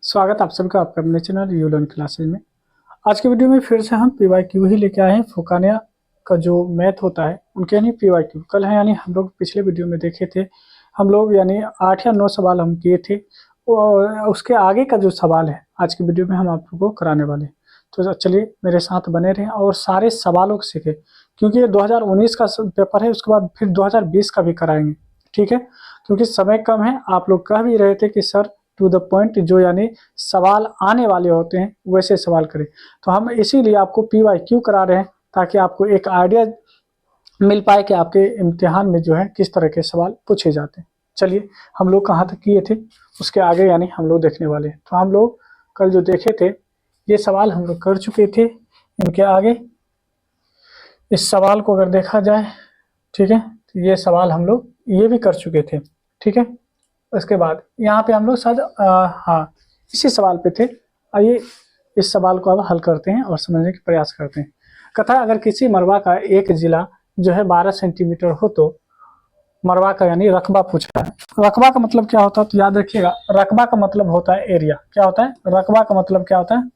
स्वागत आप सबका आपका अपने चैनल यू लर्न क्लासेज में। आज के वीडियो में फिर से हम PYQ ही लेके आए हैं। फुकानिया का जो मैथ होता है उनके यानी PYQ कल है, यानी हम लोग पिछले वीडियो में देखे थे। हम लोग यानी 8 या 9 सवाल हम किए थे और उसके आगे का जो सवाल है आज की वीडियो में हम आप लोगों को कराने वाले हैं। तो चलिए मेरे साथ बने रहें और सारे सवालों को सीखें, क्योंकि ये 2019 का पेपर है, उसके बाद फिर 2020 का भी कराएंगे। ठीक है, क्योंकि समय कम है। आप लोग कह भी रहे थे कि सर टू द पॉइंट जो यानी सवाल आने वाले होते हैं वैसे सवाल करें, तो हम इसीलिए आपको PYQ करा रहे हैं ताकि आपको एक आइडिया मिल पाए कि आपके इम्तिहान में जो है किस तरह के सवाल पूछे जाते हैं। चलिए हम लोग कहाँ तक किए थे उसके आगे यानी हम लोग देखने वाले हैं। तो हम लोग कल जो देखे थे ये सवाल हम लोग कर चुके थे। इनके आगे इस सवाल को अगर देखा जाए, ठीक है, तो ये सवाल हम लोग ये भी कर चुके थे। ठीक है, उसके बाद यहाँ पे हम लोग शायद हाँ इसी सवाल पे थे। आइए इस सवाल को अब हल करते हैं और समझने का प्रयास करते हैं। कथा, अगर किसी मरवा का एक जिला जो है 12 सेंटीमीटर हो तो मरवा का यानी रकबा पूछ रहा है। रकबा का मतलब क्या होता है तो याद रखिएगा, रकबा का मतलब होता है एरिया। क्या होता है रकबा का मतलब, क्या होता है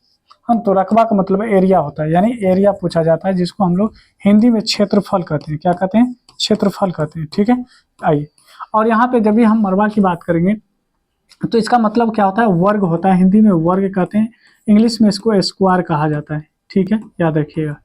हम तो रकबा का मतलब एरिया होता है, यानी एरिया पूछा जाता है, जिसको हम लोग हिंदी में क्षेत्रफल कहते हैं। क्या कहते हैं? क्षेत्रफल कहते हैं। ठीक है, आइए और यहाँ पे जब भी हम मरवा की बात करेंगे तो इसका मतलब क्या होता है, वर्ग होता है। हिंदी में वर्ग कहते हैं, इंग्लिश में इसको स्क्वायर कहा जाता है। ठीक है, याद रखिएगा।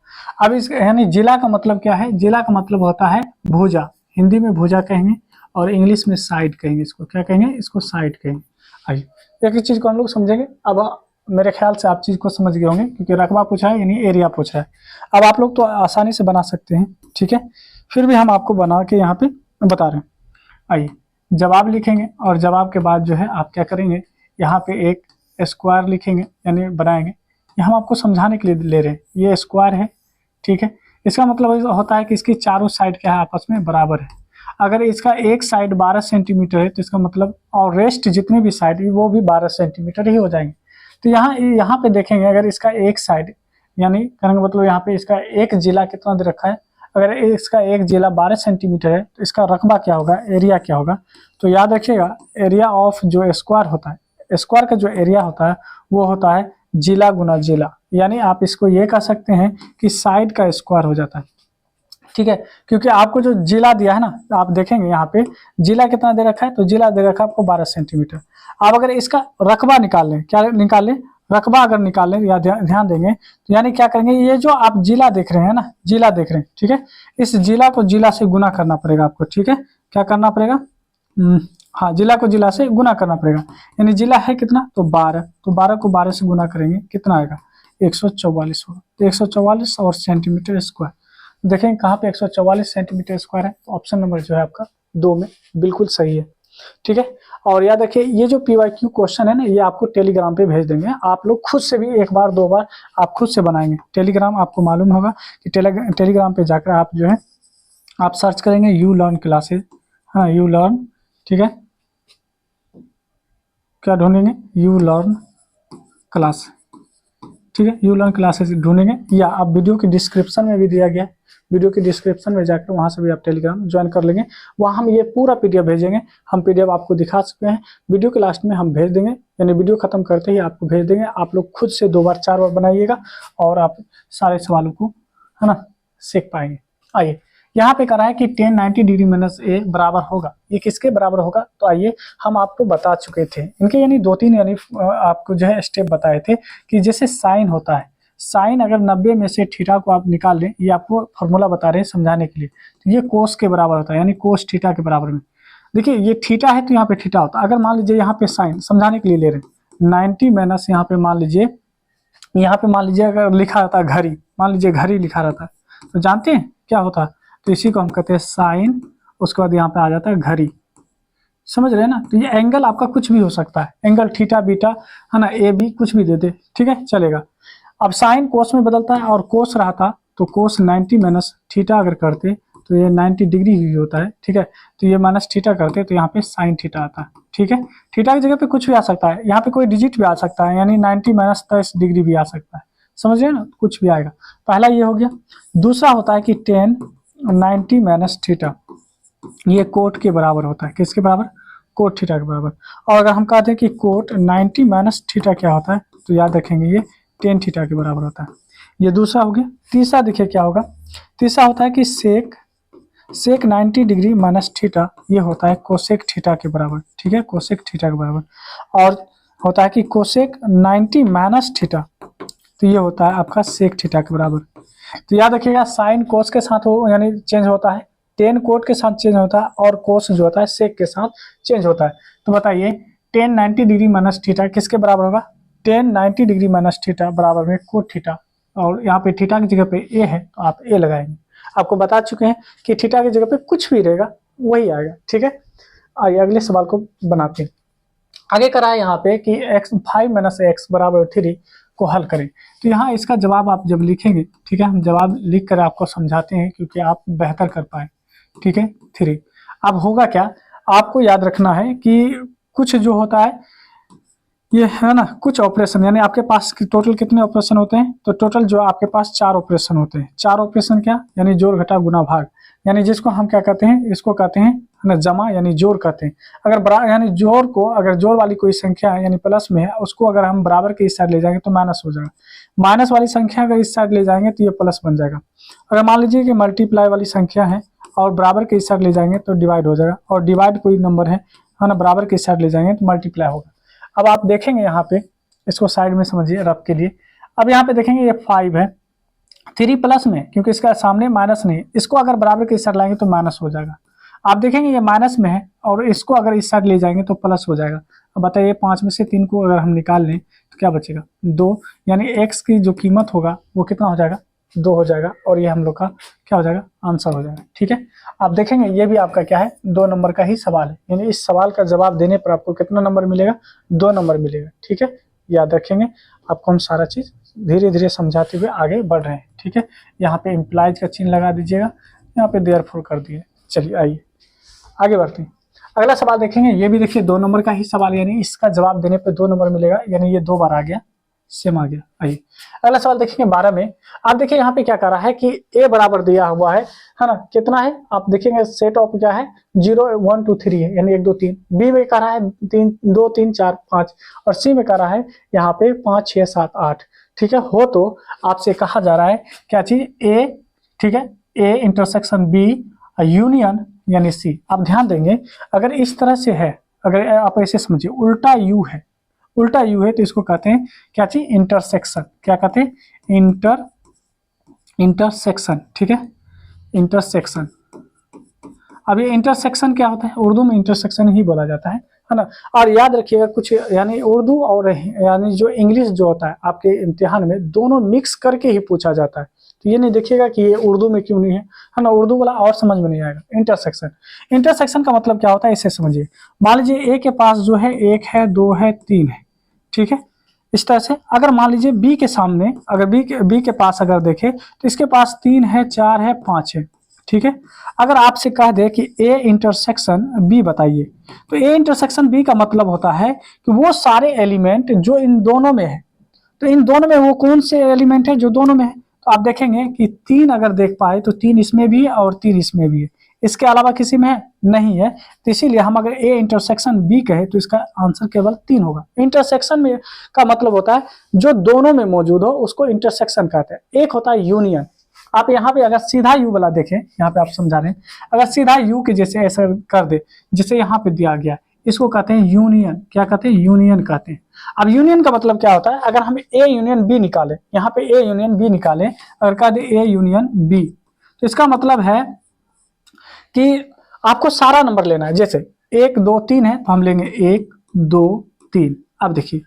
अब इस यानी जिला का मतलब क्या है, जिला का मतलब होता है भुजा। हिंदी में भुजा कहेंगे और इंग्लिश में साइड कहेंगे। इसको क्या कहेंगे? इसको साइड कहेंगे। आइए एक एक चीज को हम लोग समझेंगे। अब मेरे ख्याल से आप चीज को समझ गए होंगे, क्योंकि रकबा पूछा है यानी एरिया पूछा है। अब आप लोग तो आसानी से बना सकते हैं। ठीक है, फिर भी हम आपको बना के यहाँ पे बता रहे हैं। आइए जवाब लिखेंगे और जवाब के बाद जो है आप क्या करेंगे, यहाँ पे एक स्क्वायर लिखेंगे यानी बनाएंगे। ये हम आपको समझाने के लिए ले रहे हैं, ये स्क्वायर है। ठीक है, इसका मतलब होता है कि इसकी चारों साइड क्या है, आपस में बराबर है। अगर इसका एक साइड 12 सेंटीमीटर है तो इसका मतलब और रेस्ट जितने भी साइड वो भी 12 सेंटीमीटर ही हो जाएंगे। तो यहाँ पे देखेंगे, अगर इसका एक साइड यानी कहने का मतलब यहाँ पे इसका एक जिला कितना दे रखा है, अगर इसका एक जिला 12 सेंटीमीटर है तो इसका रकबा क्या होगा, एरिया क्या होगा। तो याद रखिएगा, एरिया ऑफ जो स्क्वायर होता है, स्क्वायर का जो एरिया होता है वो होता है जिला गुना जिला, यानी आप इसको ये कह सकते हैं कि साइड का स्क्वायर हो जाता है। ठीक है, क्योंकि आपको जो जिला दिया है ना, आप देखेंगे यहाँ पे जिला कितना दे रखा है, तो जिला दे रखा है आपको 12 सेंटीमीटर। आप अगर इसका रकबा निकाल लें, क्या निकाल लें, रकबा अगर निकाल लें या ध्यान देंगे तो यानी क्या करेंगे, ये जो आप जिला देख रहे हैं ना, जिला देख रहे हैं, ठीक है, इस जिला को जिला से गुना करना पड़ेगा आपको। ठीक है, क्या करना पड़ेगा, हाँ जिला को जिला से गुना करना पड़ेगा। यानी जिला है कितना, तो 12, तो 12 को 12 से गुना करेंगे कितना आएगा, 144 होगा। तो 144 और सेंटीमीटर स्क्वायर देखेंगे कहाँ पे 144 सेंटीमीटर स्क्वायर है, तो ऑप्शन नंबर जो है आपका 2 में बिल्कुल सही है। ठीक है, और याद रखिए ये जो PYQ क्वेश्चन है ना, ये आपको टेलीग्राम पे भेज देंगे। आप लोग खुद से भी एक बार दो बार आप खुद से बनाएंगे। टेलीग्राम आपको मालूम होगा कि टेलीग्राम पे जाकर आप जो है आप सर्च करेंगे यू लर्न क्लासेज। हाँ यू लर्न, ठीक है, क्या ढूंढेंगे, यू लर्न क्लास। ठीक है, यू लर्न क्लासेस ढूंढेंगे, या आप वीडियो की डिस्क्रिप्शन में भी दिया गया है, वीडियो की डिस्क्रिप्शन में जाकर वहां से भी आप टेलीग्राम ज्वाइन कर लेंगे। वहां हम ये पूरा PDF भेजेंगे। हम PDF आपको दिखा सकते हैं, वीडियो के लास्ट में हम भेज देंगे, यानी वीडियो खत्म करते ही आपको भेज देंगे। आप लोग खुद से 2 बार 4 बार बनाइएगा और आप सारे सवालों को है ना सीख पाएंगे। आइए यहाँ पे करा है कि 10 90 डिग्री माइनस ए बराबर होगा, ये किसके बराबर होगा, तो आइए हम आपको बता चुके थे इनके यानी 2-3 यानी आपको जो है स्टेप बताए थे कि जैसे साइन होता है, साइन अगर 90 में से थीटा को आप निकाल लें, ये आपको फॉर्मूला बता रहे हैं समझाने के लिए, तो ये कोस के बराबर होता है, यानी कोस थीटा के बराबर में। देखिए ये थीटा है तो यहाँ पे थीटा होता है। अगर मान लीजिए यहाँ पे साइन समझाने के लिए ले रहे हैं 90 माइनस यहाँ पे मान लीजिए, यहाँ पे मान लीजिए अगर लिखा रहता है घड़ी, मान लीजिए घड़ी लिखा रहता है तो जानते हैं क्या होता है, तो इसी को हम कहते हैं साइन, उसके बाद यहाँ पे आ जाता है घड़ी। समझ रहे हैं ना, तो ये एंगल आपका कुछ भी हो सकता है, एंगल थीटा बीटा है ना, ए बी कुछ भी दे दे, ठीक है चलेगा। अब साइन कोस में बदलता है और कोस रहा था तो कोस 90 माइनस थीटा अगर करते तो ये 90 डिग्री ही होता है। ठीक है, तो ये माइनस थीटा करते तो यहाँ पे साइन थीटा आता है। ठीक है, थीटा की जगह पे कुछ भी आ सकता है, यहाँ पे कोई डिजिट भी आ सकता है, यानी 90 माइनस 30 डिग्री भी आ सकता है। समझ रहे हैं ना, कुछ भी आएगा। पहला ये हो गया। दूसरा होता है कि 10 90 माइनस थीटा, ये कोट के बराबर होता है, किसके बराबर, कोट थीटा के बराबर। और अगर हम कहते हैं कि कोट 90 माइनस थीटा क्या होता है, तो याद रखेंगे ये टेन थीटा के बराबर होता है। ये दूसरा हो गया। तीसरा देखिए क्या होगा, तीसरा होता है कि सेक 90 डिग्री माइनस थीटा, ये होता है कोसेक थीटा के बराबर। ठीक है, कोसेक थीटा के बराबर। और होता है कि कोसेक 90 माइनस थीटा, तो ये होता है आपका सेक थीटा के बराबर। तो याद रखिएगा साइन कोस के साथ हो यानी चेंज होता है, टेन कोट के साथ चेंज होता है, और कोस जो होता है सेक के साथ चेंज होता है। तो बताइए टेन 90 डिग्री माइनस थीटा किसके बराबर होगा, टेन 90 डिग्री माइनस थीटा बराबर में कोट थीटा। और यहाँ पे थीटा की जगह पे ए है तो आप ए लगाएंगे। आपको बता चुके हैं कि थीटा की जगह पे कुछ भी रहेगा वही आएगा। ठीक है, आइए अगले सवाल को बनाते हैं। आगे करा है यहाँ पे कि x 5 माइनस एक्स बराबर 3 को हल करें। तो यहाँ इसका जवाब आप जब लिखेंगे, ठीक है, हम जवाब लिख कर आपको समझाते हैं क्योंकि आप बेहतर कर पाए। ठीक है, 3 अब होगा क्या, आपको याद रखना है कि कुछ जो होता है ये है ना, कुछ ऑपरेशन यानी आपके पास टोटल कितने ऑपरेशन होते हैं, तो टोटल जो आपके पास 4 ऑपरेशन होते हैं। 4 ऑपरेशन क्या, यानी जोड़ घटा गुना भाग, यानी जिसको हम क्या कहते हैं, इसको कहते हैं ना जमा, यानी जोड़ कहते हैं। अगर बराबर यानी जोड़ को, अगर जोड़ वाली कोई संख्या है यानी प्लस में है, उसको अगर हम बराबर के इस साइड ले जाएंगे तो माइनस हो जाएगा। माइनस वाली संख्या अगर इस साइड ले जाएंगे तो ये प्लस बन जाएगा। अगर मान लीजिए कि मल्टीप्लाई वाली संख्या है और बराबर के इस साइड ले जाएंगे तो डिवाइड हो जाएगा, और डिवाइड कोई नंबर है ना, बराबर के इस साइड ले जाएंगे तो मल्टीप्लाई होगा। अब आप देखेंगे यहाँ पे, इसको साइड में समझिए रफ के लिए। अब यहाँ पे देखेंगे ये 5 है, 3 प्लस में, क्योंकि इसका सामने माइनस नहीं है, इसको अगर बराबर के इस साइड लाएंगे तो माइनस हो जाएगा। आप देखेंगे ये माइनस में है और इसको अगर इस साइड ले जाएंगे तो प्लस हो जाएगा। अब बताइए 5 में से 3 को अगर हम निकाल लें तो क्या बचेगा, 2, यानी एक्स की जो कीमत होगा वो कितना हो जाएगा, 2 हो जाएगा, और ये हम लोग का क्या हो जाएगा, आंसर हो जाएगा। ठीक है, आप देखेंगे ये भी आपका क्या है, 2 नंबर का ही सवाल है, यानी इस सवाल का जवाब देने पर आपको कितना नंबर मिलेगा, 2 नंबर मिलेगा। ठीक है, याद रखेंगे, आपको हम सारा चीज धीरे धीरे समझाते हुए आगे बढ़ रहे हैं। ठीक है, यहाँ पे इम्प्लाइज का चिन्ह लगा दीजिएगा, यहाँ पे देयरफॉर कर दिए। चलिए आइए आगे बढ़ते हैं। अगला सवाल देखेंगे, ये भी देखिए 2 नंबर का ही सवाल, यानी इसका जवाब देने पे 2 नंबर मिलेगा, यानी ये 2 बार आ गया, सेम आ गया। आइए अगला सवाल देखेंगे 12 में। आप देखिए यहाँ पे क्या कर रहा है कि a बराबर दिया हुआ है ना, कितना है, आप देखेंगे सेट ऑफ क्या है, 0 1 2 3 है, यानी 1 2 3। बी में कर रहा है 3 2 3 4 5, और सी में कर रहा है यहाँ पे 5 6 7 8। ठीक है, हो तो आपसे कहा जा रहा है क्या चीज, ए, ठीक है, ए इंटरसेक्शन बी यूनियन यानी सी। आप ध्यान देंगे अगर इस तरह से है, अगर आप ऐसे समझिए उल्टा यू है, उल्टा यू है, तो इसको कहते हैं क्या चीज, इंटरसेक्शन। क्या कहते हैं, इंटरसेक्शन। ठीक है, इंटरसेक्शन। अब ये इंटरसेक्शन क्या होता है, उर्दू में इंटरसेक्शन ही बोला जाता है ना। और याद रखिएगा कुछ, यानी उर्दू और यानी जो इंग्लिश जो होता है आपके इम्तिहान में, दोनों मिक्स करके ही पूछा जाता है। तो ये नहीं देखिएगा कि ये उर्दू में क्यों नहीं है ना, उर्दू वाला और समझ में नहीं आएगा। इंटरसेक्शन, इंटरसेक्शन का मतलब क्या होता है, इसे समझिए। मान लीजिए ए के पास जो है 1 है 2 है 3 है, ठीक है, इस तरह से। अगर मान लीजिए बी के सामने, अगर बी के पास अगर देखें तो इसके पास 3 है 4 है 5 है। ठीक है, अगर आपसे कह दे कि ए इंटरसेक्शन बी बताइए, तो ए इंटरसेक्शन बी का मतलब होता है कि वो सारे एलिमेंट जो इन दोनों में है, तो इन दोनों में वो कौन से एलिमेंट है जो दोनों में है। तो आप देखेंगे कि 3 अगर देख पाए तो 3 इसमें भी है और 3 इसमें भी है, इसके अलावा किसी में है नहीं है। तो इसीलिए हम अगर ए इंटरसेक्शन बी कहे तो इसका आंसर केवल 3 होगा। इंटरसेक्शन में का मतलब होता है जो दोनों में मौजूद हो उसको इंटरसेक्शन कहते हैं। एक होता है यूनियन। आप यहाँ पे अगर सीधा यू वाला देखें, यहाँ पे आप समझा रहे हैं, अगर सीधा यू के जैसे ऐसा कर दे जिसे यहाँ पे दिया गया, इसको कहते हैं यूनियन। क्या कहते हैं, यूनियन कहते हैं। अब यूनियन का मतलब क्या होता है, अगर हम ए यूनियन बी निकालें, यहाँ पे ए यूनियन बी निकालें, अगर कह दे ए यूनियन बी, तो इसका मतलब है कि आपको सारा नंबर लेना है। जैसे 1 2 3 है तो हम लेंगे 1 2 3। अब देखिए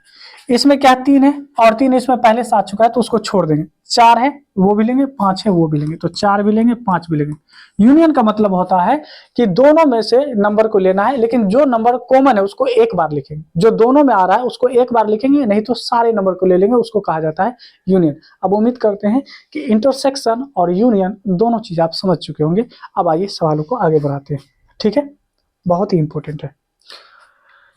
इसमें क्या 3 है और 3 इसमें पहले से आ चुका है तो उसको छोड़ देंगे। 4 है वो भी लेंगे, 5 है वो भी लेंगे, तो 4 भी लेंगे 5 भी लेंगे। यूनियन का मतलब होता है कि दोनों में से नंबर को लेना है, लेकिन जो नंबर कॉमन है उसको एक बार लिखेंगे, जो दोनों में आ रहा है उसको एक बार लिखेंगे, नहीं तो सारे नंबर को ले लेंगे, उसको कहा जाता है यूनियन। अब उम्मीद करते हैं कि इंटरसेक्शन और यूनियन दोनों चीज आप समझ चुके होंगे। अब आइए सवालों को आगे बढ़ाते हैं। ठीक है, बहुत ही इंपॉर्टेंट है।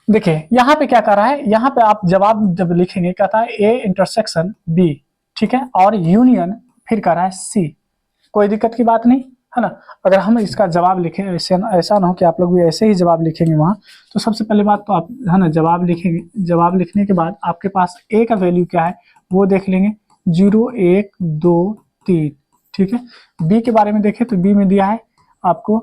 देखिए यहाँ पे क्या कर रहा है, यहाँ पे आप जवाब जब लिखेंगे कहता है ए इंटरसेक्शन बी, ठीक है, और यूनियन फिर कर रहा है सी। कोई दिक्कत की बात नहीं, है ना। अगर हम इसका जवाब लिखें, ऐसे ऐसा ना हो कि आप लोग भी ऐसे ही जवाब लिखेंगे वहाँ, तो सबसे पहले बात तो आप है ना जवाब लिखेंगे, जवाब लिखने के बाद आपके पास ए का वैल्यू क्या है वो देख लेंगे, 0 1 2 3, ठीक है। बी के बारे में देखें तो बी में दिया है आपको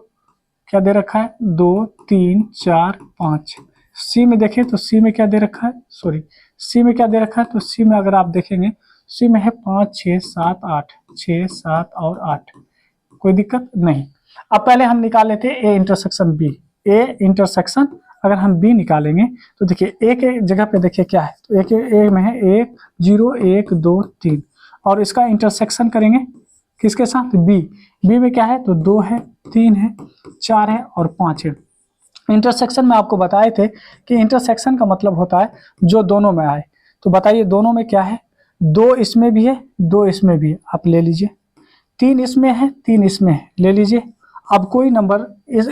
क्या दे रखा है, 2 3 4 5। सी में देखें तो सी में क्या दे रखा है, सॉरी सी में क्या दे रखा है, तो सी में अगर आप देखेंगे सी में है 5 6 7 8, 6 7 और 8, कोई दिक्कत नहीं। अब पहले हम निकाल लेते हैं A intersection B. A intersection अगर हम बी निकालेंगे तो देखिए ए के जगह पे देखिए क्या है, तो ए में है 1 0 1 2 3, और इसका इंटरसेक्शन करेंगे किसके साथ, बी। बी में क्या है तो 2 है 3 है 4 है और 5 है। इंटरसेक्शन में आपको बताए थे कि इंटरसेक्शन का मतलब होता है जो दोनों में आए। तो बताइए दोनों में क्या है, 2 इसमें भी है 2 इसमें भी है, आप ले लीजिए। 3 इसमें है 3 इसमें है, ले लीजिए। अब कोई नंबर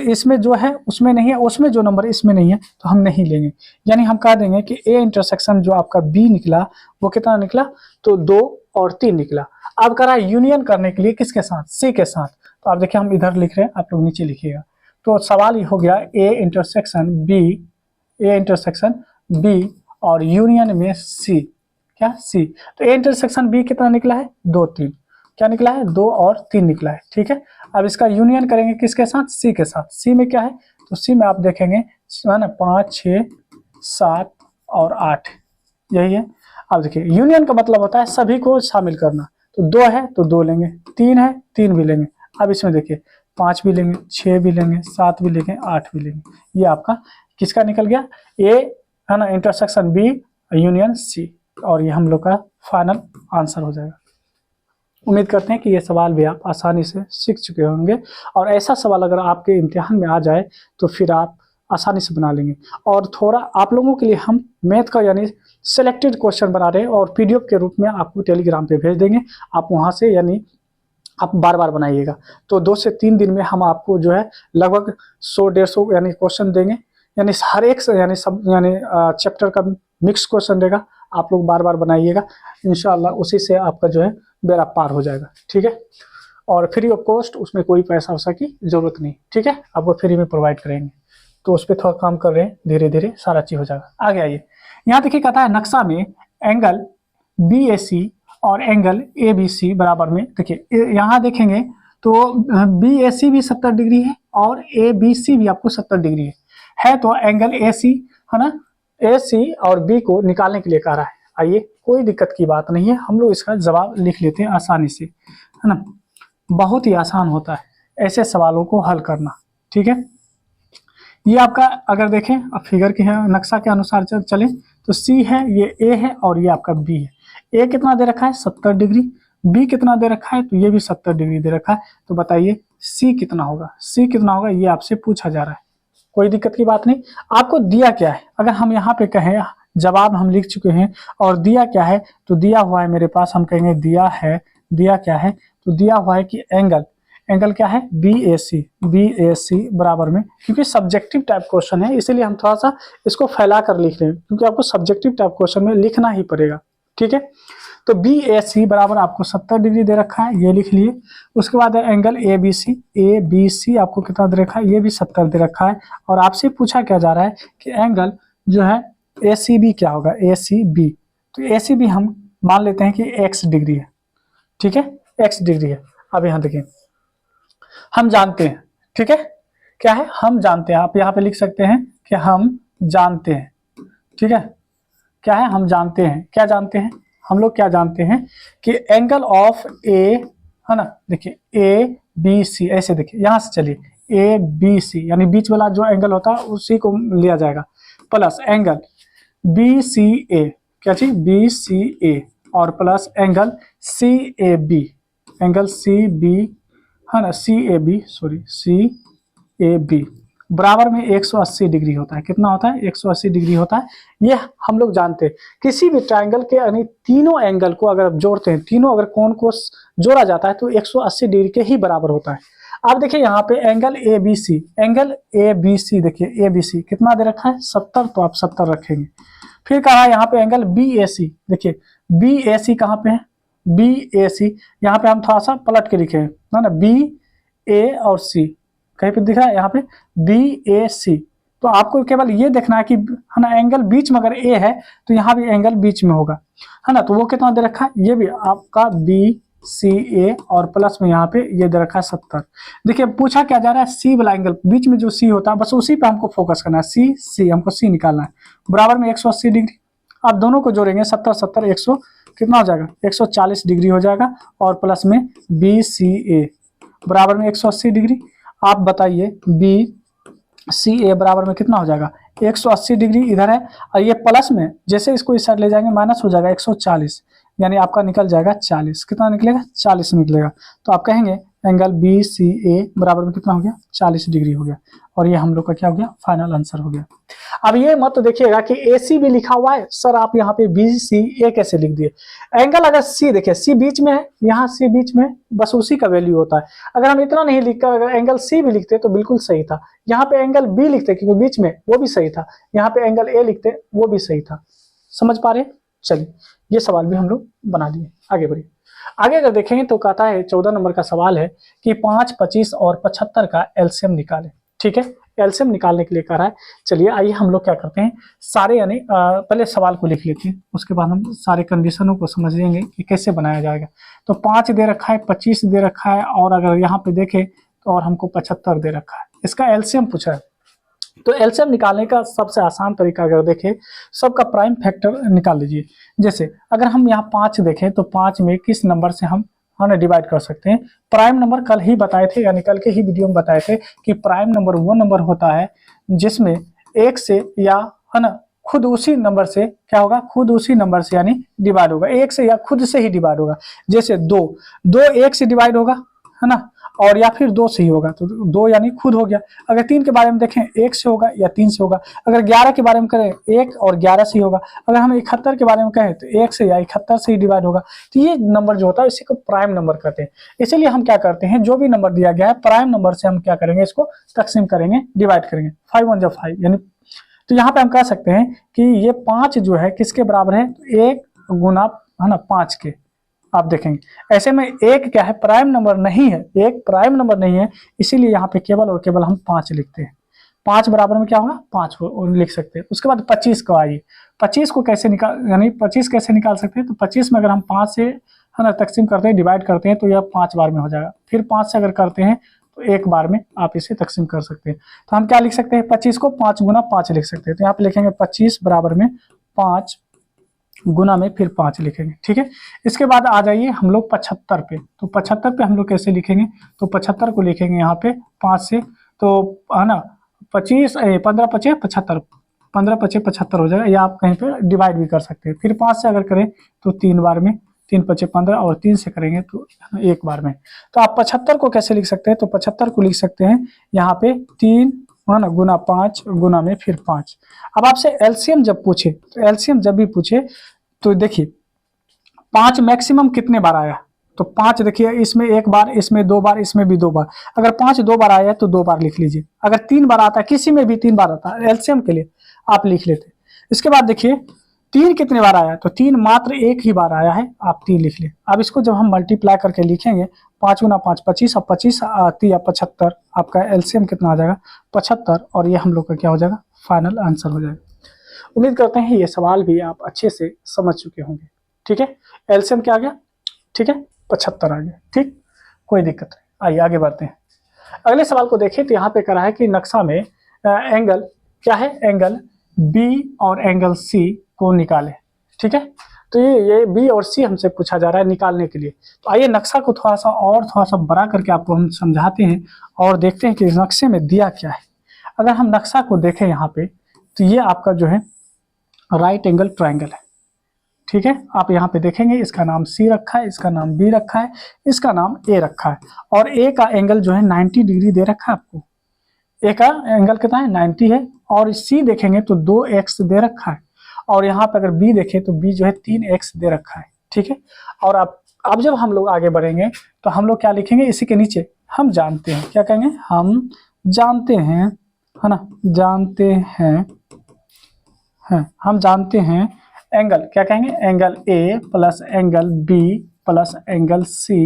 इसमें जो है उसमें नहीं है, उसमें जो नंबर इसमें नहीं है तो हम नहीं लेंगे। यानी हम कह देंगे कि ए इंटरसेक्शन जो आपका बी निकला वो कितना निकला, तो 2 और 3 निकला। अब करा यूनियन करने के लिए किसके साथ, सी के साथ। तो आप देखिए हम इधर लिख रहे हैं, आप लोग नीचे लिखिएगा। तो सवाल ये हो गया A intersection B, A intersection B और यूनियन में सी, क्या सी। तो ए इंटरसेक्शन बी कितना निकला है, 2 3, क्या निकला है 2 और 3 निकला है, ठीक है। अब इसका यूनियन करेंगे किसके साथ, सी के साथ। सी में क्या है, तो सी में आप देखेंगे है ना 5 6 7 और 8, यही है। अब देखिए यूनियन का मतलब होता है सभी को शामिल करना। तो 2 है तो 2 लेंगे, 3 है 3 भी लेंगे। अब इसमें देखिए 5 भी लेंगे 6 भी लेंगे 7 भी लेंगे 8 भी लेंगे। ये आपका किसका निकल गया, ए है ना इंटरसेक्शन बी यूनियन सी, और ये हम लोग का फाइनल आंसर हो जाएगा। उम्मीद करते हैं कि ये सवाल भी आप आसानी से सीख चुके होंगे, और ऐसा सवाल अगर आपके इम्तिहान में आ जाए तो फिर आप आसानी से बना लेंगे। और थोड़ा आप लोगों के लिए हम मैथ का यानी सिलेक्टेड क्वेश्चन बना रहे हैं और पीडीएफ के रूप में आपको टेलीग्राम पे भेज देंगे। आप वहाँ से यानी आप बार बार बनाइएगा। तो 2 से 3 दिन में हम आपको जो है लगभग 100 150 यानी क्वेश्चन देंगे, यानी हर एक से यानी सब यानी चैप्टर का मिक्स क्वेश्चन देगा। आप लोग बार बार बनाइएगा, इंशाल्लाह उसी से आपका जो है बेड़ा पार हो जाएगा, ठीक है। और फ्री ऑफ कॉस्ट, उसमें कोई पैसा वैसा की जरूरत नहीं, ठीक है, आपको फ्री में प्रोवाइड करेंगे। तो उस पर थोड़ा काम कर रहे हैं, धीरे धीरे सारा चीज हो जाएगा। आगे आइए, यहाँ देखिए कहता है नक्शा में एंगल बी ए सी और एंगल ए बी सी बराबर में, देखिए यहाँ देखेंगे तो बी ए सी भी 70 डिग्री है और ए बी सी भी आपको 70 डिग्री है। तो एंगल ए सी है ना, ए सी और बी को निकालने के लिए कह रहा है। आइए कोई दिक्कत की बात नहीं है, हम लोग इसका जवाब लिख लेते हैं आसानी से, है ना। बहुत ही आसान होता है ऐसे सवालों को हल करना, ठीक है। ये आपका अगर देखें अब फिगर के नक्शा के अनुसार चलें तो सी है, ये ए है और ये आपका बी है। ए कितना दे रखा है 70 डिग्री, बी कितना दे रखा है तो ये भी 70 डिग्री दे रखा है। तो बताइए सी कितना होगा, सी कितना होगा ये आपसे पूछा जा रहा है। कोई दिक्कत की बात नहीं, आपको दिया क्या है, अगर हम यहाँ पे कहें जवाब हम लिख चुके हैं और दिया क्या है, तो दिया हुआ है मेरे पास, हम कहेंगे दिया है, दिया क्या है तो दिया हुआ है कि एंगल, एंगल क्या है बी ए सी बराबर में, क्योंकि सब्जेक्टिव टाइप क्वेश्चन है इसीलिए हम थोड़ा सा इसको फैला कर लिख रहे हैं, क्योंकि आपको सब्जेक्टिव टाइप क्वेश्चन में लिखना ही पड़ेगा, ठीक है। तो बी ए सी बराबर आपको 70 डिग्री दे रखा है, ये लिख लिए। उसके बाद एंगल ए बी सी आपको कितना दे रखा है, ये भी 70 दे रखा है। और आपसे पूछा क्या जा रहा है कि एंगल जो है ए सी बी क्या होगा, ए सी बी। तो ए सी बी हम मान लेते हैं कि x डिग्री है, ठीक है, x डिग्री है। अब यहाँ देखिए हम जानते हैं, ठीक है, क्या है हम जानते हैं, आप यहाँ पे लिख सकते हैं कि हम जानते हैं, ठीक है। क्या है हम जानते हैं, क्या जानते हैं हम लोग, क्या जानते हैं कि एंगल ऑफ ए है ना, देखिए ए बी सी, ऐसे देखिए यहाँ से चलिए ए बी सी यानी बीच वाला जो एंगल होता है उसी को लिया जाएगा, plus angle B C A, क्या चीज बी सी ए, और plus angle C A B, angle C B है ना, C A B sorry C A B बराबर में 180 डिग्री होता है। कितना होता है 180 डिग्री होता है। ये हम लोग जानते हैं। किसी भी ट्रायंगल के यानी तीनों एंगल को अगर आप जोड़ते हैं, तीनों अगर कोण को जोड़ा जाता है तो 180 डिग्री के ही बराबर होता है। आप देखिए यहाँ पे angle A B C, angle A B C देखिए ए बी सी कितना दे रखा है 70, तो आप 70 रखेंगे। फिर कहा है यहाँ पे एंगल बी ए सी, देखिए बी ए सी कहाँ पे है, बी ए सी यहाँ पे हम थोड़ा सा पलट के लिखे है ना, बी ए और सी, कहीं पे दिख रहा है यहाँ पे BAC। तो आपको केवल ये देखना है कि है ना एंगल बीच में अगर ए है तो यहाँ भी एंगल बीच में होगा, है ना। तो वो कितना दे रखा है, ये भी आपका BCA और प्लस में यहाँ पे ये दे रखा है 70। देखिए पूछा क्या जा रहा है, सी वाला एंगल, बीच में जो सी होता है बस उसी पे हमको फोकस करना है, सी हमको सी निकालना है, बराबर में 180 डिग्री। आप दोनों को जोड़ेंगे 70 70 100 कितना हो जाएगा, 140 डिग्री हो जाएगा, और प्लस में BCA बराबर में 180 डिग्री। आप बताइए BCA बराबर में कितना हो जाएगा, 180 डिग्री इधर है, और ये प्लस में जैसे इसको इस साइड ले जाएंगे माइनस हो जाएगा 140, यानी आपका निकल जाएगा 40। कितना निकलेगा, 40 निकलेगा। तो आप कहेंगे एंगल BCA बराबर में कितना हो गया, 40 डिग्री हो गया, और ये हम लोग का क्या हो गया, फाइनल आंसर हो गया। अब ये मत देखिएगा कि AC भी लिखा हुआ है, सर आप यहाँ पे BCA कैसे लिख दिए। एंगल अगर C देखिए, C बीच में है, यहाँ C बीच में, बस उसी का वैल्यू होता है। अगर हम इतना नहीं लिखकर अगर एंगल C भी लिखते तो बिल्कुल सही था। यहाँ पे एंगल B लिखते क्योंकि बीच में, वो भी सही था। यहाँ पे एंगल A लिखते, वो भी सही था। समझ पा रहे? चलिए ये सवाल भी हम लोग बना लिए, आगे बढ़िए। आगे अगर देखेंगे तो कहता है 14 नंबर का सवाल है कि 5, 25 और 75 का एलसीएम निकालें। ठीक है, एलसीएम निकालने के लिए कह रहा है। चलिए आइए हम लोग क्या करते हैं, सारे यानी पहले सवाल को लिख लेते हैं, उसके बाद हम सारे कंडीशनों को समझ लेंगे कि कैसे बनाया जाएगा। तो 5 दे रखा है, 25 दे रखा है, और अगर यहाँ पे देखें तो और हमको 75 दे रखा है। इसका एलसीएम पूछा है। तो एलसीएम निकालने का सबसे आसान तरीका अगर देखें, सबका प्राइम फैक्टर निकाल लीजिए। जैसे अगर हम यहाँ 5 देखें तो 5 में किस नंबर से हम डिवाइड कर सकते हैं। प्राइम नंबर कल ही बताए थे, यानी कल के ही वीडियो में बताए थे कि प्राइम नंबर वो नंबर होता है जिसमें एक से या है ना खुद उसी नंबर से क्या होगा, खुद उसी नंबर से यानी डिवाइड होगा, एक से या खुद से ही डिवाइड होगा। जैसे 2 1 से डिवाइड होगा, है ना, और या फिर 2 से ही होगा, तो 2 यानी खुद हो गया। अगर 3 के बारे में देखें 1 से होगा या 3 से होगा। अगर 11 के बारे में करें 1 और 11 से ही होगा। अगर हम 71 के बारे में कहें तो 1 से या 71 से ही डिवाइड होगा। तो ये नंबर जो होता है इसी को प्राइम नंबर कहते हैं। इसीलिए हम क्या करते हैं, जो भी नंबर दिया गया है प्राइम नंबर से हम क्या करेंगे, इसको तकसीम करेंगे, डिवाइड करेंगे। 5 1 5 यानी, तो यहाँ पे हम कह सकते हैं कि ये 5 जो है किसके बराबर है, 1 गुना है ना 5 के। आप देखेंगे ऐसे में एक क्या है, प्राइम नंबर नहीं है, एक प्राइम नंबर नहीं है, इसीलिए यहाँ पे केवल और केवल हम 5 लिखते हैं। 5 बराबर में क्या होगा, 5 लिख सकते हैं। उसके बाद 25 को आइए, 25 को कैसे निकाल, यानी 25 कैसे निकाल सकते हैं। तो 25 में अगर हम 5 से है ना तकसीम करते हैं, डिवाइड करते हैं, तो यह 5 बार में हो जाएगा। फिर 5 से अगर करते हैं तो एक बार में आप इसे तकसीम कर सकते हैं। तो हम क्या लिख सकते हैं, 25 को 5 गुना 5 लिख सकते हैं। तो यहाँ पे लिखेंगे 25 बराबर में 5 गुना में फिर 5 लिखेंगे। ठीक है, इसके बाद आ जाइए हम लोग 75 पे। तो 75 पे हम लोग कैसे लिखेंगे, तो 75 को लिखेंगे यहाँ पे 5 से, तो है ना 25 15 5 75, 15 5 75 हो जाएगा, या आप कहीं पे डिवाइड भी कर सकते हैं। फिर 5 से अगर करें तो 3 बार में, 3 5 15, और 3 से करेंगे तो एक बार में। तो आप 75 को कैसे लिख सकते हैं, तो 75 को लिख सकते हैं यहाँ पे 3 है ना गुना 5 गुना में फिर 5। अब आपसे एलसीएम जब पूछे, तो एलसीएम जब भी पूछे तो देखिए 5 मैक्सिमम कितने बार आया, तो 5 देखिए इसमें एक बार, इसमें 2 बार, इसमें भी 2 बार। अगर 5 2 बार आया है तो 2 बार लिख लीजिए। अगर 3 बार आता है, किसी में भी 3 बार आता है, एलसीएम के लिए आप लिख लेते। इसके बाद देखिए 3 कितने बार आया, तो 3 मात्र एक ही बार आया है, आप 3 लिख ले। अब इसको जब हम मल्टीप्लाई करके लिखेंगे 5 गुना 5 25, और 25 आती है 75, आपका एलसीएम कितना आ जाएगा 75, और ये हम लोग का क्या हो जाएगा, फाइनल आंसर हो जाएगा। उम्मीद करते हैं ये सवाल भी आप अच्छे से समझ चुके होंगे। ठीक है, एलसीएम क्या आ गया, ठीक है 75 आ गया। ठीक, कोई दिक्कत नहीं, आइए आगे बढ़ते हैं। अगले सवाल को देखें तो यहाँ पे करा है कि नक्शा में एंगल क्या है, एंगल बी और एंगल सी को निकाले। ठीक है, तो ये बी और सी हमसे पूछा जा रहा है निकालने के लिए। तो आइए नक्शा को थोड़ा सा बड़ा करके आपको हम समझाते हैं और देखते हैं कि इस नक्शे में दिया क्या है। अगर हम नक्शा को देखें यहाँ पे, तो ये आपका जो है राइट एंगल ट्रायंगल है। ठीक है, आप यहाँ पे देखेंगे इसका नाम सी रखा है, इसका नाम बी रखा है, इसका नाम ए रखा है, और ए का एंगल जो है 90 डिग्री दे रखा है आपको। ए का एंगल कितना है 90 है, और सी देखेंगे तो 2x दे रखा है, और यहाँ पे अगर बी देखें तो बी जो है 3x दे रखा है। ठीक है, और अब जब हम लोग आगे बढ़ेंगे तो हम लोग क्या लिखेंगे, इसी के नीचे हम जानते हैं, क्या कहेंगे, हम जानते हैं, है ना, जानते हैं, हम जानते हैं एंगल, क्या कहेंगे, angle A plus angle B plus angle C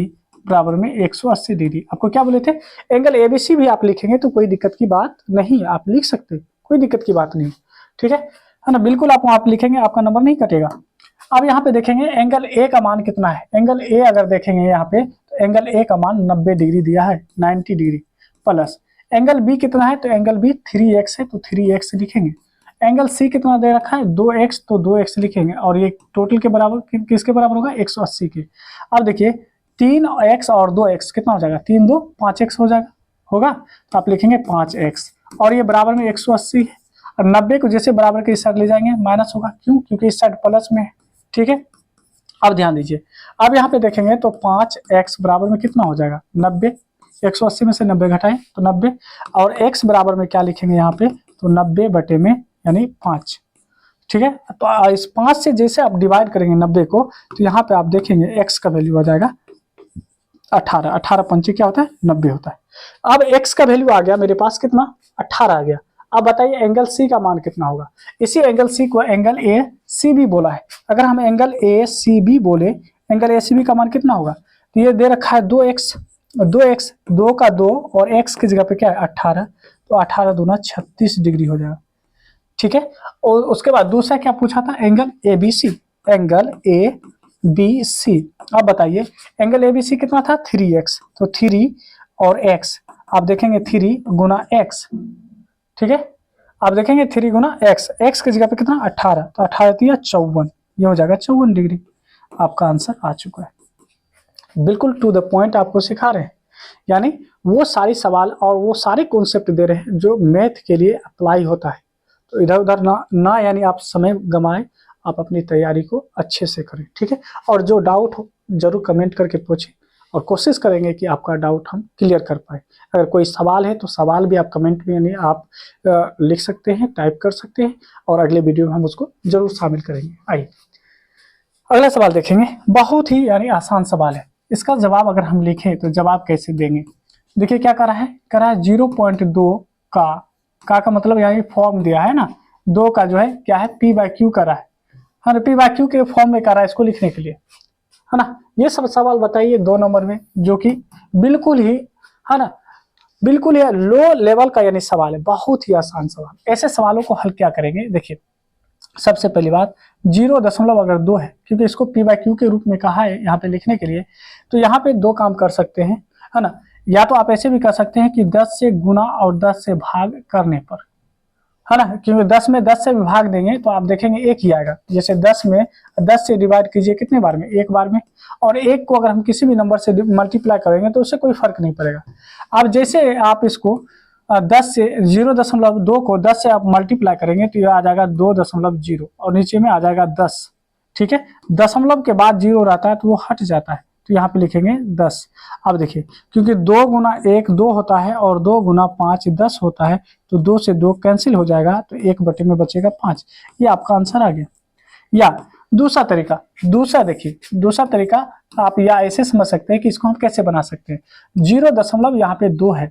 बराबर में 180 डिग्री। आपको क्या बोले थे, एंगल एबीसी भी आप लिखेंगे तो कोई दिक्कत की बात नहीं है, आप लिख सकते हैं, कोई दिक्कत की बात नहीं। ठीक है ना, बिल्कुल आप लिखेंगे, आपका नंबर नहीं कटेगा। अब यहाँ पे देखेंगे एंगल ए का मान कितना है। एंगल ए अगर देखेंगे यहाँ पे तो एंगल ए का मान 90 डिग्री दिया है, 90 डिग्री प्लस एंगल बी कितना है, तो एंगल बी 3x है तो 3x लिखेंगे। एंगल सी कितना दे रखा है 2x, तो 2x लिखेंगे और ये टोटल के बराबर किसके बराबर होगा 180 के। अब देखिए 3x और 2x कितना हो जाएगा, 3 2 5x हो जाएगा, होगा तो आप लिखेंगे 5x और ये बराबर में 180 है। और 90 को जैसे बराबर के इस साइड ले जाएंगे माइनस होगा, क्यों, क्योंकि इस साइड प्लस में है। ठीक है, अब ध्यान दीजिए, अब यहाँ पे देखेंगे तो 5x बराबर में कितना हो जाएगा 90, 180 में से 90 घटाएं तो 90 और x बराबर में क्या लिखेंगे यहाँ पे, तो 90 बटे में यानी 5। ठीक है, तो इस 5 से जैसे आप डिवाइड करेंगे 90 को तो यहाँ पे आप देखेंगे x का वैल्यू आ जाएगा 18, 18 पंचे क्या होता है 90 होता है। अब x का वैल्यू आ गया मेरे पास कितना 18 आ गया। अब बताइए एंगल C का मान कितना होगा। इसी एंगल C को एंगल ए सी बी बोला है। अगर हम एंगल ए सी बी बोले, एंगल ए सी बी का मान कितना होगा, तो ये दे रखा है 2x, 2x 2 का 2 और x की जगह पे क्या है 18, तो 18 दूना 36 डिग्री हो जाएगा। ठीक है, और उसके बाद दूसरा क्या पूछा था, angle A B C, angle A B C. अब बताइए एंगल ए बी सी कितना था 3x, तो 3 और x आप देखेंगे 3 गुना x। ठीक है, आप देखेंगे 3 गुना x की जगह पे कितना 18, तो 18 दिया 54, ये हो जाएगा 54 डिग्री। आपका आंसर आ चुका है। बिल्कुल टू द पॉइंट आपको सिखा रहे हैं, यानी वो सारी सवाल और वो सारे कॉन्सेप्ट दे रहे हैं जो मैथ के लिए अप्लाई होता है। तो इधर उधर ना यानी आप समय गंवाएं, आप अपनी तैयारी को अच्छे से करें। ठीक है, और जो डाउट हो जरूर कमेंट करके पूछें और कोशिश करेंगे कि आपका डाउट हम क्लियर कर पाए। अगर कोई सवाल है तो सवाल भी आप कमेंट में यानी आप लिख सकते हैं, टाइप कर सकते हैं और अगले वीडियो में हम उसको जरूर शामिल करेंगे। आइए अगला सवाल देखेंगे, बहुत ही यानी आसान सवाल है। इसका जवाब अगर हम लिखें तो जवाब कैसे देंगे। देखिए क्या करा है 0.2 का मतलब यानी फॉर्म दिया है ना, 2 का जो है क्या है p/q करा है ना, p/q के फॉर्म में करा है इसको लिखने के लिए, है ना। ये सब सवाल बताइए 2 नंबर में, जो कि बिल्कुल ही है ना, बिल्कुल ही लो लेवल का यानी सवाल है, बहुत ही आसान सवाल। ऐसे सवालों को हल क्या करेंगे, देखिए सबसे पहली बात 0.2 है, क्योंकि इसको p/q के रूप में कहा है यहाँ पे लिखने के लिए, तो यहाँ पे 2 काम कर सकते हैं, है ना। या तो आप ऐसे भी कर सकते हैं कि 10 से गुना और 10 से भाग करने पर, है ना, क्योंकि 10 में 10 से विभाग देंगे तो आप देखेंगे 1 ही आएगा। जैसे 10 में 10 से डिवाइड कीजिए कितने बार में, 1 बार में, और 1 को अगर हम किसी भी नंबर से मल्टीप्लाई करेंगे तो उससे कोई फर्क नहीं पड़ेगा। अब जैसे आप इसको 10 से 0.2 को 10 से आप मल्टीप्लाई करेंगे तो ये आ जाएगा 2.0 और नीचे में आ जाएगा 10। ठीक है, दशमलव के बाद 0 रहता है तो वो हट जाता है, तो यहाँ पे लिखेंगे 10। अब देखिए क्योंकि 2 गुना 1 2 होता है और 2 गुना 5 10 होता है, तो 2 से 2 कैंसिल हो जाएगा तो 1 बटे में बचेगा 5। ये आपका आंसर आ गया। या दूसरा तरीका, दूसरा तरीका आप या ऐसे समझ सकते हैं कि इसको हम कैसे बना सकते हैं। 0 यहाँ पे 2 है,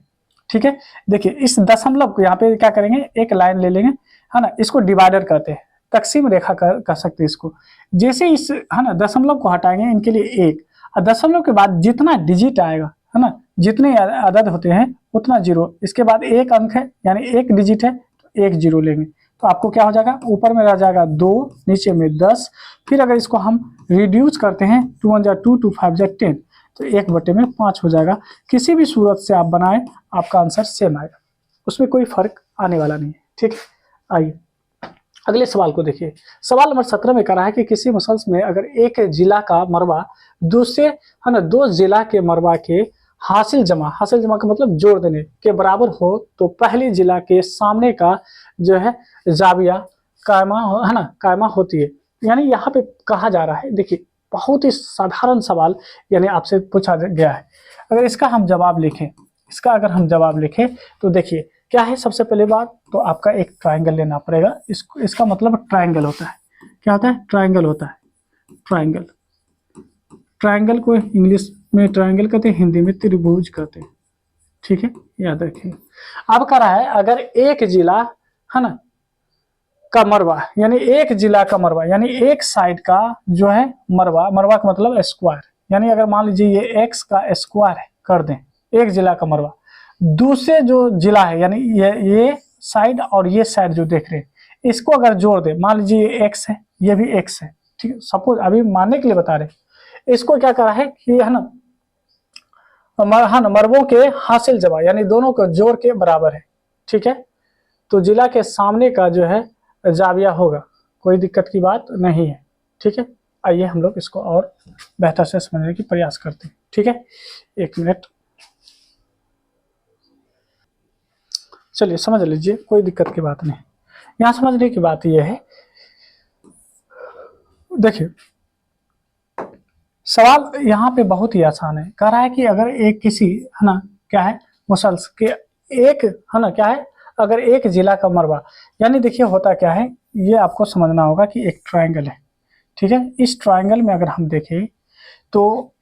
ठीक है। देखिए इस दशमलव को यहाँ पे क्या करेंगे, एक लाइन ले लेंगे, है ना, इसको डिवाइडर कहते हैं, तकसीम रेखा कर सकते हैं इसको। जैसे इस है ना दशमलव को हटाएंगे इनके लिए 1, और दशमलव के बाद जितना डिजिट आएगा, है ना, जितने अदद होते हैं उतना 0, इसके बाद 1 अंक है यानी 1 डिजिट है तो 1 0 लेंगे, तो आपको क्या हो जाएगा, ऊपर में रह जाएगा 2, नीचे में 10। फिर अगर इसको हम रिड्यूस करते हैं 2 1 2 2 5 10, तो 1 बटे में 5 हो जाएगा। किसी भी सूरत से आप बनाएं आपका आंसर सेम आएगा, उसमें कोई फर्क आने वाला नहीं है। ठीक है, आइए अगले सवाल को देखिए। सवाल नंबर 17 में कहा है कि किसी मुसलसल में अगर एक जिला का मरबा दूसरे है ना 2 जिला के मरबा के हासिल जमा का मतलब जोड़ देने के बराबर हो तो पहले जिला के सामने का जो है जाविया कायमा होती है। यानी यहाँ पे कहा जा रहा है, देखिए बहुत ही साधारण सवाल यानी आपसे पूछा गया है। अगर इसका हम जवाब लिखें तो देखिए क्या है, सबसे पहले बात तो आपका एक ट्रायंगल लेना पड़ेगा। इसका मतलब ट्रायंगल होता है, क्या होता है, ट्रायंगल होता है। ट्रायंगल को इंग्लिश में ट्रायंगल कहते हैं, हिंदी में त्रिभुज कहते हैं। ठीक है, याद रखिए। अब कह रहा है अगर एक जिला है ना का मरबा यानी एक जिला का मरबा यानी एक साइड का जो है मरबा का मतलब स्क्वायर, यानी अगर मान लीजिए ये x का स्क्वायर है कर दें, एक जिला का मरबा, दूसरे जो जिला है यानी ये साइड और ये साइड जो देख रहे हैं इसको अगर जोड़ दे, मान लीजिए ये x है ये भी x है, ठीक है, सपोज अभी मानने के लिए बता रहे, इसको क्या करा है कि है ना मरबों के हासिल जमा यानी दोनों को जोड़ के बराबर है, ठीक है। तो जिला के सामने का जो है जाविया होगा, कोई दिक्कत की बात नहीं है, ठीक है। आइए हम लोग इसको और बेहतर से समझने की प्रयास करते हैं, ठीक है। एक मिनट, चलिए समझ लीजिए, कोई दिक्कत की बात नहीं। यहाँ समझने की बात यह है, देखिए सवाल यहाँ पे बहुत ही आसान है, कह रहा है कि अगर एक किसी है ना क्या है मुसल्स के एक है ना क्या है, अगर एक जिला का मरबा, यानी देखिए होता क्या है, ये आपको समझना होगा कि एक ट्रायंगल है, ठीक है। इस ट्रायंगल में अगर हम देखें तो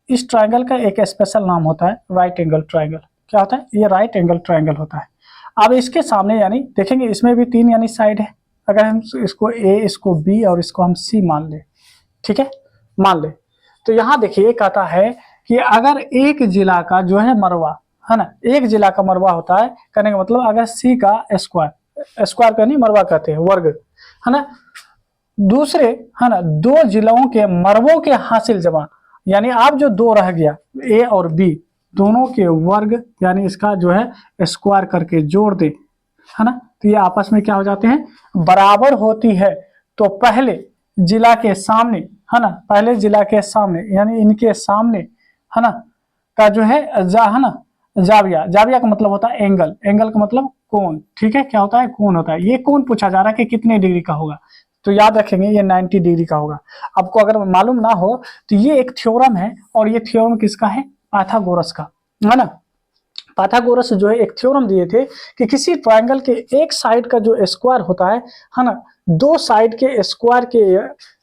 इस ट्रायंगल का एक स्पेशल नाम होता है राइट एंगल ट्रायंगल। क्या होता है, ये राइट एंगल ट्रायंगल होता है। अब इसके सामने यानी देखेंगे इसमें भी 3 यानी साइड है, अगर हम इसको ए, इसको बी और इसको हम सी मान ले, ठीक है, मान ले, तो यहाँ देखिए कहता है कि अगर एक जिला का जो है मरबा है ना, एक जिला का मरबा होता है, कहने का मतलब अगर सी का स्क्वायर, स्क्वायर का नहीं मरबा कहते हैं, वर्ग है ना, दूसरे है ना 2 जिलों के मरबों के हासिल जमा, यानी आप जो 2 रह गया ए और बी दोनों के वर्ग यानी इसका जो है स्क्वायर करके जोड़ दे, है ना, तो ये आपस में क्या हो जाते हैं, बराबर होती है। तो पहले जिला के सामने है ना, पहले जिला के सामने यानी इनके सामने है ना का जो है है ना जाविया, जाविया का मतलब होता है एंगल, एंगल का मतलब कोण, ठीक है, क्या होता है कोण होता है। ये कोण पूछा जा रहा है कि कितने डिग्री का होगा, तो याद रखेंगे ये 90 डिग्री का होगा। आपको अगर मालूम ना हो तो ये एक थ्योरम है, और ये थ्योरम किसका है, पाइथागोरस का, है ना। पाइथागोरस जो है एक थ्योरम दिए थे कि किसी ट्रायंगल के एक साइड का जो स्क्वायर होता है ना, 2 साइड के स्क्वायर के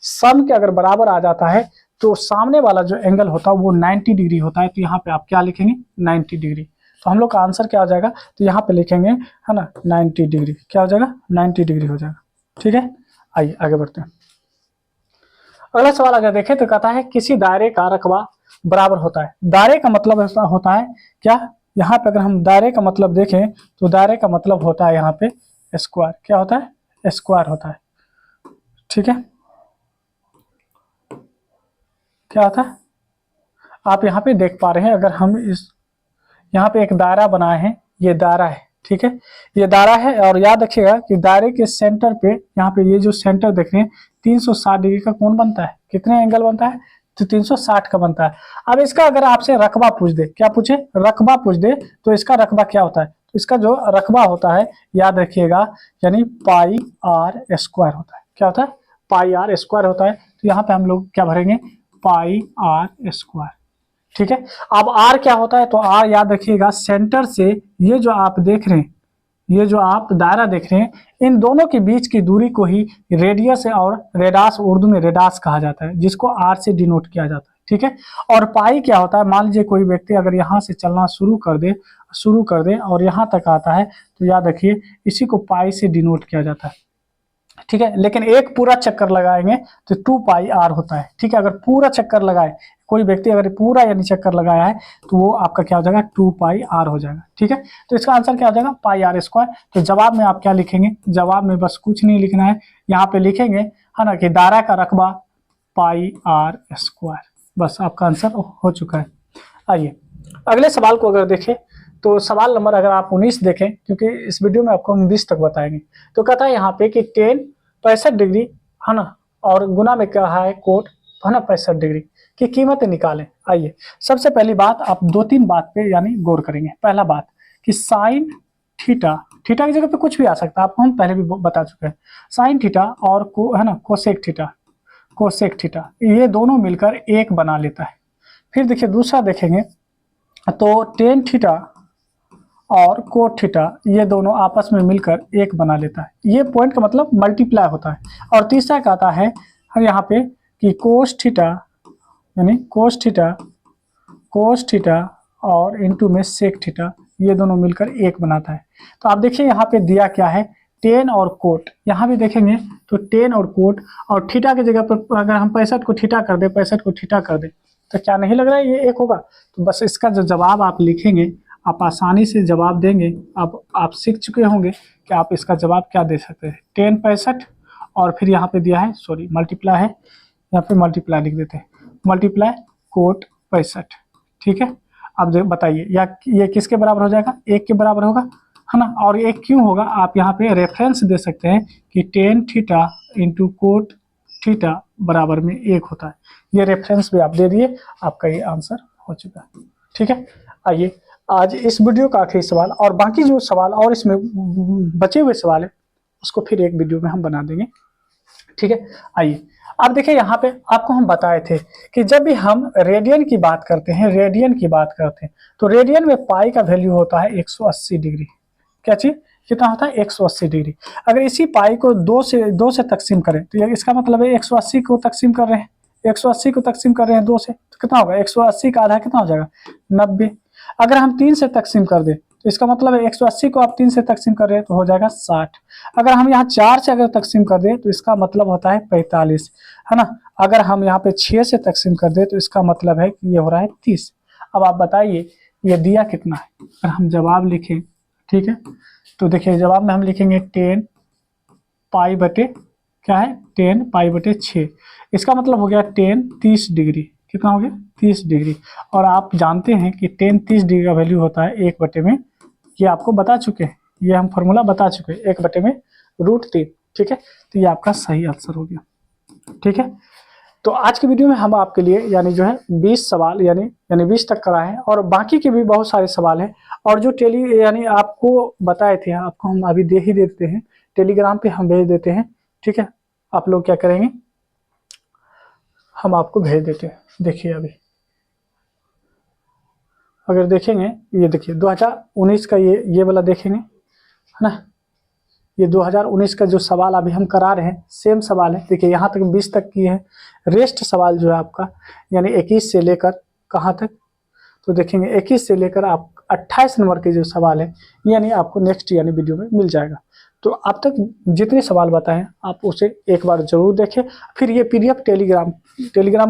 सम के अगर बराबर आ जाता है तो सामने वाला जो एंगल होता है वो 90 डिग्री होता है। तो यहाँ पे आप क्या लिखेंगे, 90 डिग्री। तो हम लोग का आंसर क्या हो जाएगा, तो यहाँ पे लिखेंगे है ना 90 डिग्री, क्या हो जाएगा 90 डिग्री हो जाएगा, ठीक है। आइए आगे बढ़ते हैं। अगला सवाल अगर देखें तो कहता है किसी दायरे का रकबा बराबर होता है। दायरे का मतलब ऐसा होता है क्या, यहाँ पे अगर हम दायरे का मतलब देखें तो दायरे का मतलब होता है यहाँ पे स्क्वायर, क्या होता है, स्क्वायर होता है, ठीक है। क्या होता है, आप यहाँ पे देख पा रहे हैं, अगर हम इस यहाँ पे एक दायरा बनाए हैं, ये दायरा है, ठीक है, ये दायरा है, और याद रखिएगा कि दायरे के सेंटर पे यहाँ पे ये जो सेंटर देख रहे हैं 360 डिग्री का कोण बनता है, कितने एंगल बनता है, तो 360 का बनता है। अब इसका अगर आपसे रकबा पूछ दे, क्या पूछे, रकबा पूछ दे, तो इसका रकबा क्या होता है, तो इसका जो रकबा होता है याद रखिएगा यानी पाई आर स्क्वायर होता है, क्या होता है, पाई आर स्क्वायर होता है। तो यहाँ पे हम लोग क्या भरेंगे, पाई आर स्क्वायर, ठीक है। अब आर क्या होता है, तो आर याद रखिएगा सेंटर से ये जो आप देख रहे हैं, ये जो आप दायरा देख रहे हैं, इन दोनों के बीच की दूरी को ही रेडियस और रेडास, उर्दू में रेडास कहा जाता है, जिसको आर से डिनोट किया जाता है, ठीक है। और पाई क्या होता है, मान लीजिए कोई व्यक्ति अगर यहाँ से चलना शुरू कर दे और यहाँ तक आता है, तो याद रखिए इसी को पाई से डिनोट किया जाता है, ठीक है। लेकिन एक पूरा चक्कर लगाएंगे तो 2 पाई आर होता है, ठीक है। अगर पूरा चक्कर लगाए कोई व्यक्ति, अगर पूरा यानी चक्कर लगाया है, तो वो आपका क्या हो जाएगा, 2 पाई आर हो जाएगा, ठीक है। तो इसका आंसर क्या हो जाएगा, पाई आर स्क्वायर। तो जवाब में आप क्या लिखेंगे, जवाब में बस कुछ नहीं लिखना है, यहाँ पे लिखेंगे है ना कि दायरा का रकबा पाई आर स्क्वायर, बस आपका आंसर हो चुका है। आइए अगले सवाल को अगर देखें तो सवाल नंबर अगर आप 19 देखें, क्योंकि इस वीडियो में आपको हम 20 तक बताएंगे। तो कहता है यहाँ पे कि 65 डिग्री है ना, और गुना में कहा है कोट है ना 65 डिग्री की कीमत निकालें। आइए सबसे पहली बात, आप 2-3 बात पे यानी गौर करेंगे। पहला बात कि साइन थीटा, थीटा की जगह पे कुछ भी आ सकता है, आपको हम पहले भी बता चुके हैं। साइन थीटा और को है ना कोसेक थीटा, कोसेक थीटा ये दोनों मिलकर एक बना लेता है। फिर देखिए दूसरा देखेंगे तो टेन थीटा और कोट थीटा ये दोनों आपस में मिलकर एक बना लेता है, ये पॉइंट का मतलब मल्टीप्लाई होता है। और तीसरा कहता है यहाँ पे कि कोस थीटा यानी कोस थीटा और इनटू में सेक थीटा ये दोनों मिलकर एक बनाता है। तो आप देखिए यहाँ पे दिया क्या है, टेन और कोट, यहाँ भी देखेंगे तो टेन और कोट, और थीटा की जगह पर अगर हम 65 को थीटा कर दे, 65 को थीटा कर दे, तो क्या नहीं लग रहा है ये 1 होगा? तो बस इसका जो जवाब आप लिखेंगे, आप आसानी से जवाब देंगे। अब आप सीख चुके होंगे कि आप इसका जवाब क्या दे सकते हैं। 10 65 और फिर यहाँ पे दिया है, सॉरी मल्टीप्लाई है, यहाँ पे मल्टीप्लाई लिख देते हैं, मल्टीप्लाई कोट 65, ठीक है। अब बताइए या ये किसके बराबर हो जाएगा? 1 के बराबर होगा, है ना। और 1 क्यों होगा? आप यहाँ पे रेफरेंस दे सकते हैं कि tan theta into cot theta बराबर में 1 होता है। ये रेफरेंस भी आप दे दिए, आपका ये आंसर हो चुका है, ठीक है। आइए आज इस वीडियो का आखिरी सवाल और बाकी जो सवाल और इसमें बचे हुए सवाल है उसको फिर एक वीडियो में हम बना देंगे, ठीक है। आइए अब देखिए, यहाँ पे आपको हम बताए थे कि जब भी हम रेडियन की बात करते हैं, तो रेडियन में पाई का वैल्यू होता है 180 डिग्री। क्या चीज कितना होता है? 180 डिग्री। अगर इसी पाई को 2 से तकसीम करें तो ये इसका मतलब है 180 को तकसीम कर रहे हैं, 180 को तकसीम कर रहे हैं 2 से, तो कितना होगा? 180 का आधा कितना हो जाएगा? 90। अगर हम 3 से तकसीम कर दें तो इसका मतलब है 180 को आप 3 से तकसीम कर रहे हैं तो हो जाएगा 60। अगर हम यहाँ 4 से अगर तकसीम कर दें तो इसका मतलब होता है 45, है ना। अगर हम यहाँ पे 6 से तकसीम कर दें तो इसका मतलब है कि ये हो रहा है 30। अब आप बताइए ये दिया कितना है? अगर हम जवाब लिखें, ठीक है, तो देखिए जवाब में हम लिखेंगे 10 पाई बटे क्या है? 10 पाई बटे 6। इसका मतलब हो गया 10 30 डिग्री। कितना हो गया? 30 डिग्री। और आप जानते हैं कि 10 30 डिग्री का वैल्यू होता है 1 बटे में, ये आपको बता चुके हैं, ये हम फॉर्मूला बता चुके हैं, 1 बटे में √3, ठीक है। तो ये आपका सही आंसर हो गया, ठीक है। तो आज की वीडियो में हम आपके लिए यानी जो है 20 सवाल यानी 20 तक कराए हैं और बाकी के भी बहुत सारे सवाल हैं। और जो यानी आपको बताए थे, आपको हम अभी दे ही देते हैं, टेलीग्राम पे हम भेज देते हैं, ठीक है। आप लोग क्या करेंगे, हम आपको भेज देते हैं। देखिए अभी अगर देखेंगे, ये देखिए 2019 का ये वाला देखेंगे, है ना। ये 2019 का जो सवाल अभी हम करा रहे हैं सेम सवाल है। देखिए यहाँ तक 20 तक की है, रेस्ट सवाल जो है आपका यानी 21 से लेकर कहाँ तक, तो देखेंगे 21 से लेकर आप 28 नंबर के जो सवाल है यानी आपको नेक्स्ट यानी वीडियो में मिल जाएगा। तो अब तक जितने सवाल बताएं आप उसे एक बार जरूर देखें। फिर ये PDF टेलीग्राम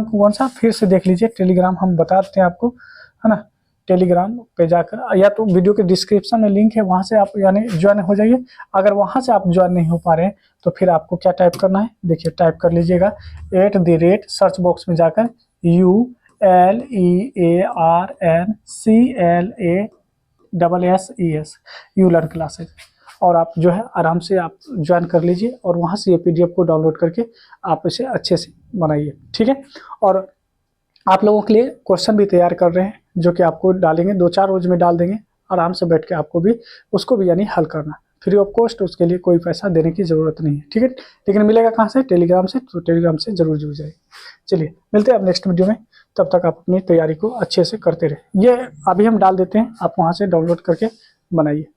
को कौन सा फिर से देख लीजिए, टेलीग्राम हम बता देते हैं आपको, है ना। टेलीग्राम पे जाकर या तो वीडियो के डिस्क्रिप्शन में लिंक है, वहाँ से आप यानी ज्वाइन हो जाइए। अगर वहाँ से आप ज्वाइन नहीं हो पा रहे हैं तो फिर आपको क्या टाइप करना है, देखिए टाइप कर लीजिएगा @ सर्च बॉक्स में जाकर ULEARNCLASSES यूलर्न क्लासेज, और आप जो है आराम से आप ज्वाइन कर लीजिए और वहाँ से ये PDF को डाउनलोड करके आप इसे अच्छे से बनाइए, ठीक है। और आप लोगों के लिए क्वेश्चन भी तैयार कर रहे हैं जो कि आपको डालेंगे, 2-4 रोज में डाल देंगे, आराम से बैठ के आपको भी उसको भी यानी हल करना, फ्री ऑफ कॉस्ट, उसके लिए कोई पैसा देने की ज़रूरत नहीं है, ठीक है। लेकिन मिलेगा कहाँ से? टेलीग्राम से, तो टेलीग्राम से जरूर जुड़ जाइए। चलिए मिलते हैं अब नेक्स्ट वीडियो में, तब तक आप अपनी तैयारी को अच्छे से करते रहे। ये अभी हम डाल देते हैं, आप वहाँ से डाउनलोड करके बनाइए।